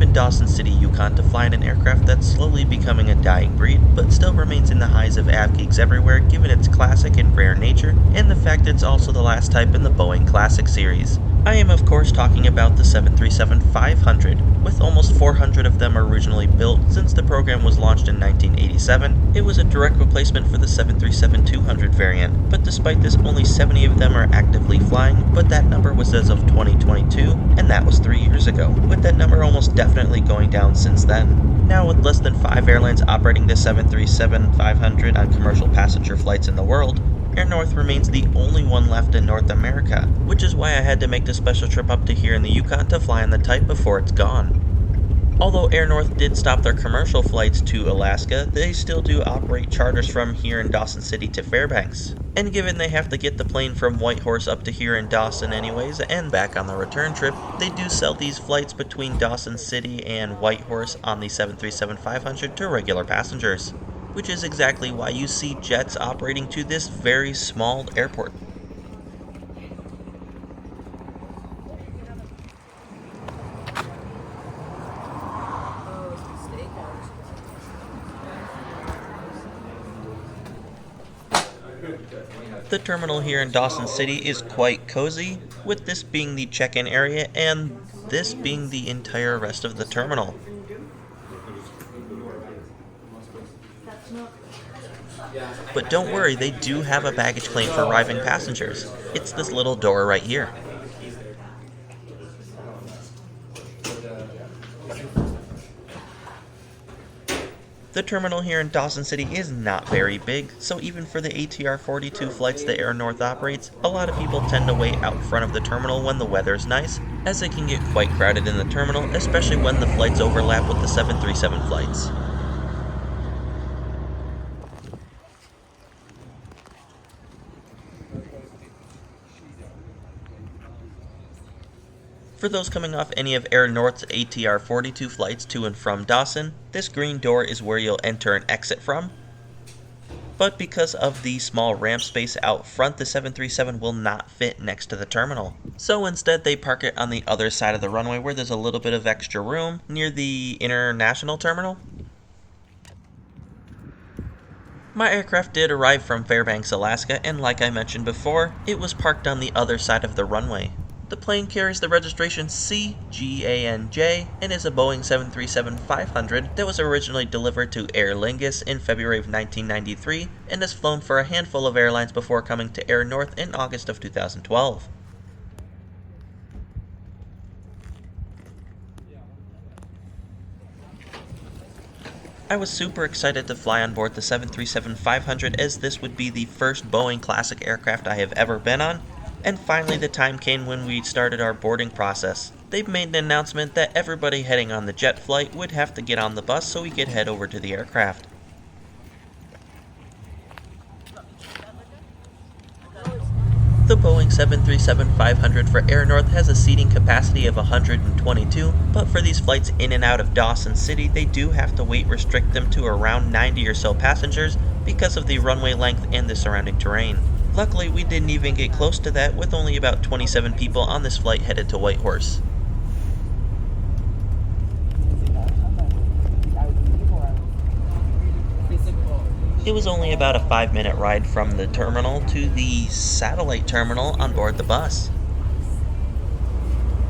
in Dawson City, Yukon to fly in an aircraft that's slowly becoming a dying breed, but still remains in the eyes of av geeks everywhere given its classic and rare nature, and the fact it's also the last type in the Boeing Classic series. I am of course talking about the 737-500. With almost 400 of them originally built since the program was launched in 1987, it was a direct replacement for the 737-200 variant, but despite this only 70 of them are actively flying, but that number was as of 2022, and that was 3 years ago, with that number almost definitely going down since then. Now with less than 5 airlines operating the 737-500 on commercial passenger flights in the world, Air North remains the only one left in North America, which is why I had to make the special trip up to here in the Yukon to fly on the type before it's gone. Although Air North did stop their commercial flights to Alaska, they still do operate charters from here in Dawson City to Fairbanks. And given they have to get the plane from Whitehorse up to here in Dawson anyways, and back on the return trip, they do sell these flights between Dawson City and Whitehorse on the 737-500 to regular passengers, which is exactly why you see jets operating to this very small airport. The terminal here in Dawson City is quite cozy, with this being the check-in area and this being the entire rest of the terminal. But don't worry, they do have a baggage claim for arriving passengers. It's this little door right here. The terminal here in Dawson City is not very big, so even for the ATR 42 flights that Air North operates, a lot of people tend to wait out front of the terminal when the weather's nice, as it can get quite crowded in the terminal, especially when the flights overlap with the 737 flights. For those coming off any of Air North's ATR 42 flights to and from Dawson, this green door is where you'll enter and exit from. But because of the small ramp space out front, the 737 will not fit next to the terminal. So instead they park it on the other side of the runway where there's a little bit of extra room near the international terminal. My aircraft did arrive from Fairbanks, Alaska, and like I mentioned before, it was parked on the other side of the runway. The plane carries the registration CGANJ and is a Boeing 737-500 that was originally delivered to Aer Lingus in February of 1993 and has flown for a handful of airlines before coming to Air North in August of 2012. I was super excited to fly on board the 737-500 as this would be the first Boeing Classic aircraft I have ever been on. And finally the time came when we started our boarding process. They've made an announcement that everybody heading on the jet flight would have to get on the bus so we could head over to the aircraft. The Boeing 737-500 for Air North has a seating capacity of 122, but for these flights in and out of Dawson City, they do have to weight restrict them to around 90 or so passengers because of the runway length and the surrounding terrain. Luckily, we didn't even get close to that, with only about 27 people on this flight headed to Whitehorse. It was only about a 5-minute ride from the terminal to the satellite terminal on board the bus.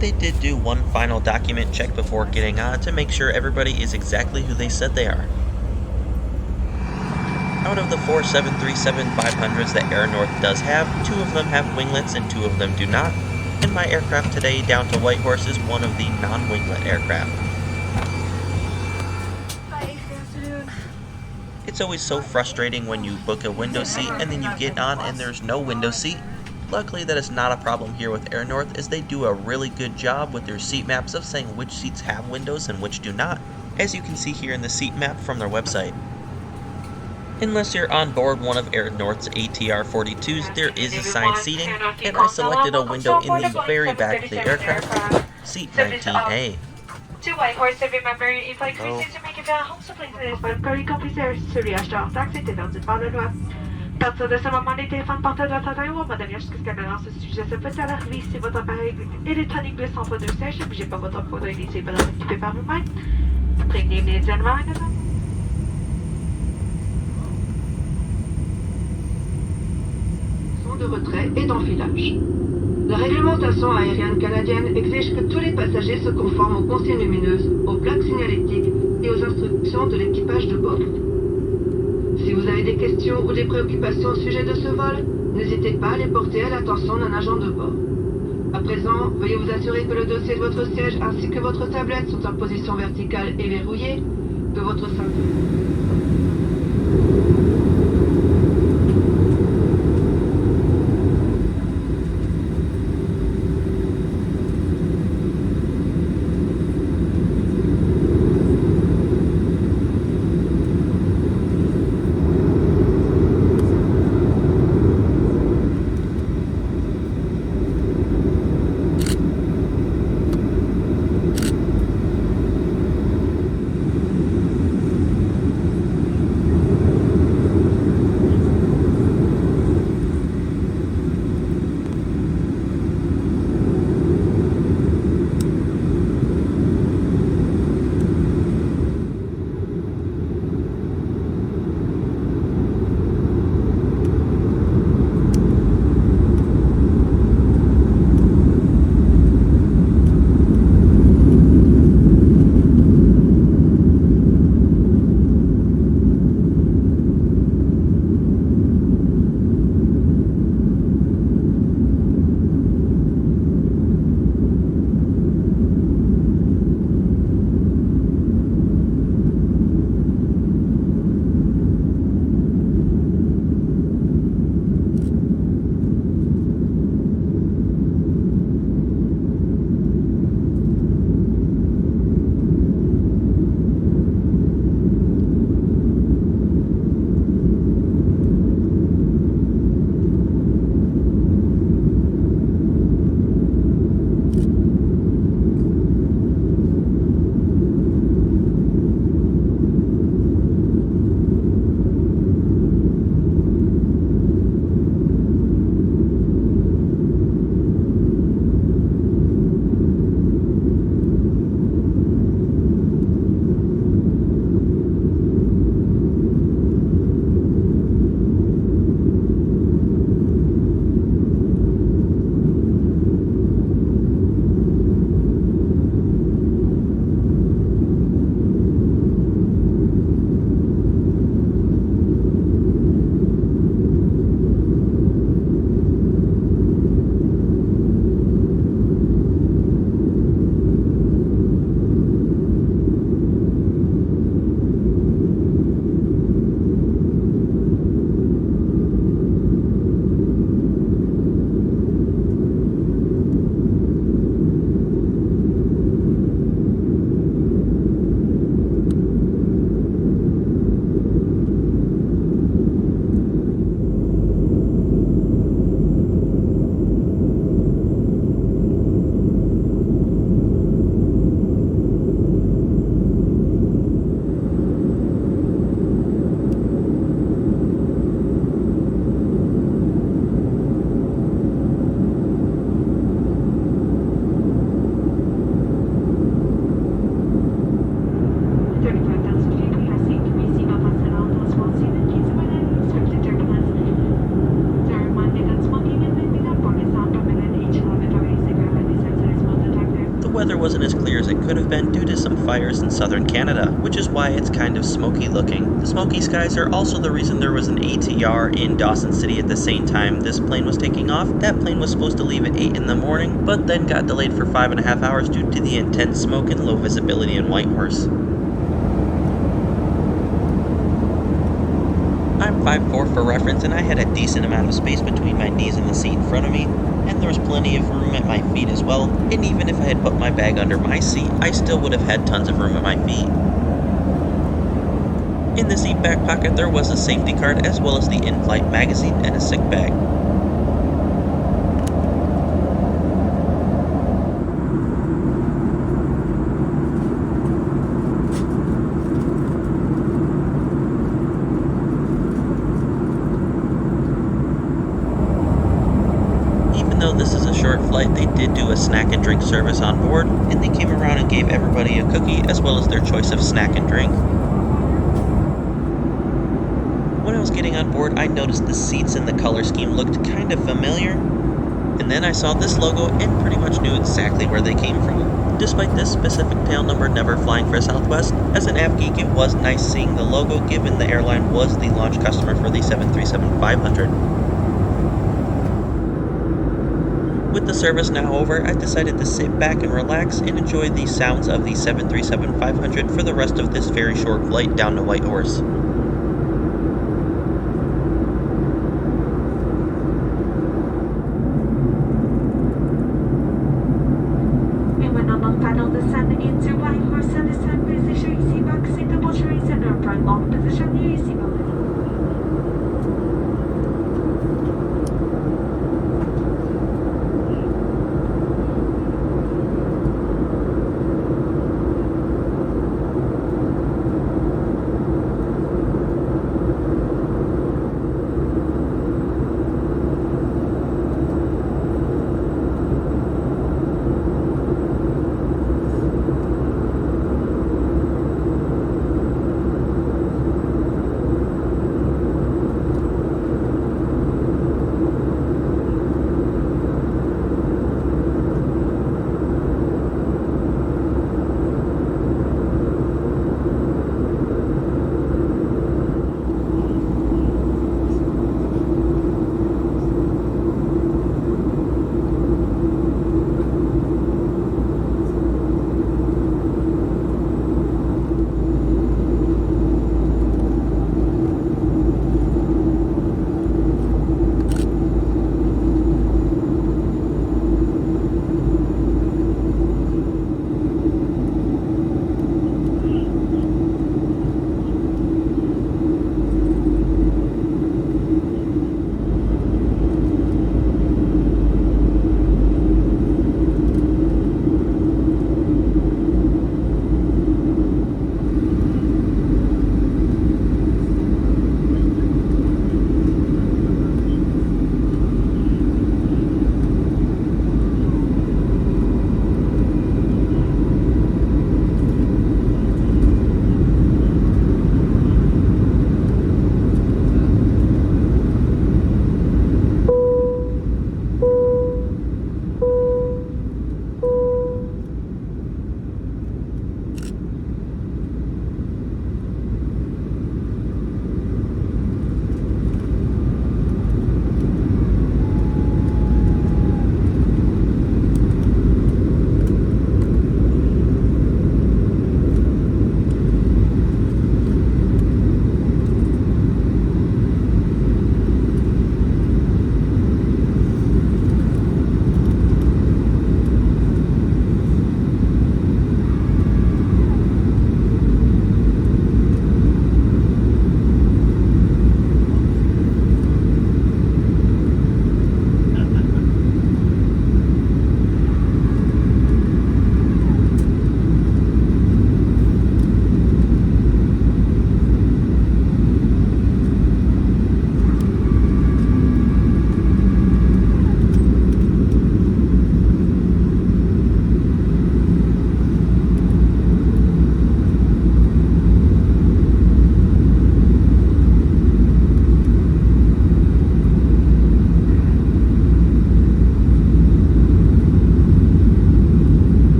They did do one final document check before getting on to make sure everybody is exactly who they said they are. Out of the 4 737-500s that Air North does have, 2 of them have winglets and 2 of them do not, and my aircraft today down to Whitehorse is one of the non-winglet aircraft. Hi, good afternoon. It's always so frustrating when you book a window seat and then you get on and there's no window seat. Luckily that is not a problem here with Air North, as they do a really good job with their seat maps of saying which seats have windows and which do not, as you can see here in the seat map from their website. Unless you're on board one of Air North's ATR 42s, there is assigned seating, and I selected a window in the very back of the aircraft, seat 19A. To Whitehorse, remember, if I increase to make it home, so please, but curry copies there, Surya Shah, taxi to Belgian Panama. partir de ce moment, les téléphones portables doivent atteindre va devenir jusqu'à ce qu'elle lance ce sujet. Ça peut à l'arrivée si votre appareil électronique glisse entre deux sièges. Ne bougez pas votre fauteuil et laissez pas l'occuper par vous-même. Prévenez immédiatement un agent. De retrait et d'enfilage. La réglementation aérienne canadienne exige que tous les passagers se conforment aux consignes lumineuses, aux plaques signalétiques et aux instructions de l'équipage de bord. Si vous avez des questions ou des préoccupations au sujet de ce vol, n'hésitez pas à les porter à l'attention d'un agent de bord. À présent, veuillez vous assurer que le dossier de votre siège ainsi que votre tablette sont en position verticale et verrouillée, que votre ceinture... weather wasn't as clear as it could have been due to some fires in southern Canada, which is why it's kind of smoky looking. The smoky skies are also the reason there was an ATR in Dawson City at the same time this plane was taking off. That plane was supposed to leave at 8 in the morning, but then got delayed for 5.5 hours due to the intense smoke and low visibility in Whitehorse. I'm 5'4" for reference, and I had a decent amount of space between my knees and the seat in front of me, and there was plenty of room at my feet as well, and even if I had put my bag under my seat, I still would have had tons of room at my feet. In the seat back pocket there was a safety card as well as the in-flight magazine and a sick bag. was a short flight, they did do a snack and drink service on board, and they came around and gave everybody a cookie as well as their choice of snack and drink. When I was getting on board, I noticed the seats and the color scheme looked kind of familiar, and then I saw this logo and pretty much knew exactly where they came from. Despite this specific tail number never flying for Southwest, as an AvGeek it was nice seeing the logo given the airline was the launch customer for the 737-500. With the service now over, I decided to sit back and relax and enjoy the sounds of the 737-500 for the rest of this very short flight down to Whitehorse. Et maintenant, notre final descend into Whitehorse and descend position easy box, c'est double trace and upright long position easy box.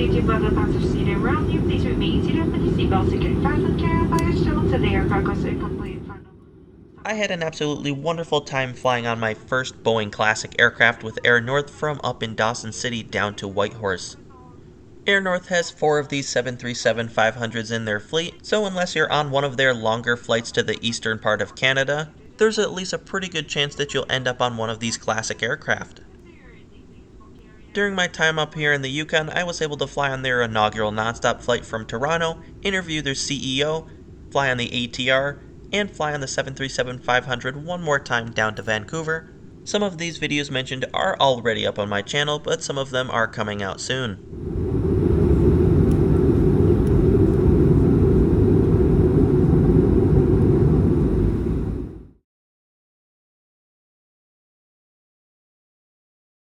safety of other passengers seated around you, please remain seated with your seatbelt securely fastened, carry by your shield until the aircraft goes to a complete final. I had an absolutely wonderful time flying on my first Boeing Classic aircraft with Air North from up in Dawson City down to Whitehorse. Air North has 4 of these 737-500s in their fleet, so unless you're on one of their longer flights to the eastern part of Canada, there's at least a pretty good chance that you'll end up on one of these classic aircraft. During my time up here in the Yukon, I was able to fly on their inaugural nonstop flight from Toronto, interview their CEO, fly on the ATR, and fly on the 737-500 one more time down to Vancouver. Some of these videos mentioned are already up on my channel, but some of them are coming out soon.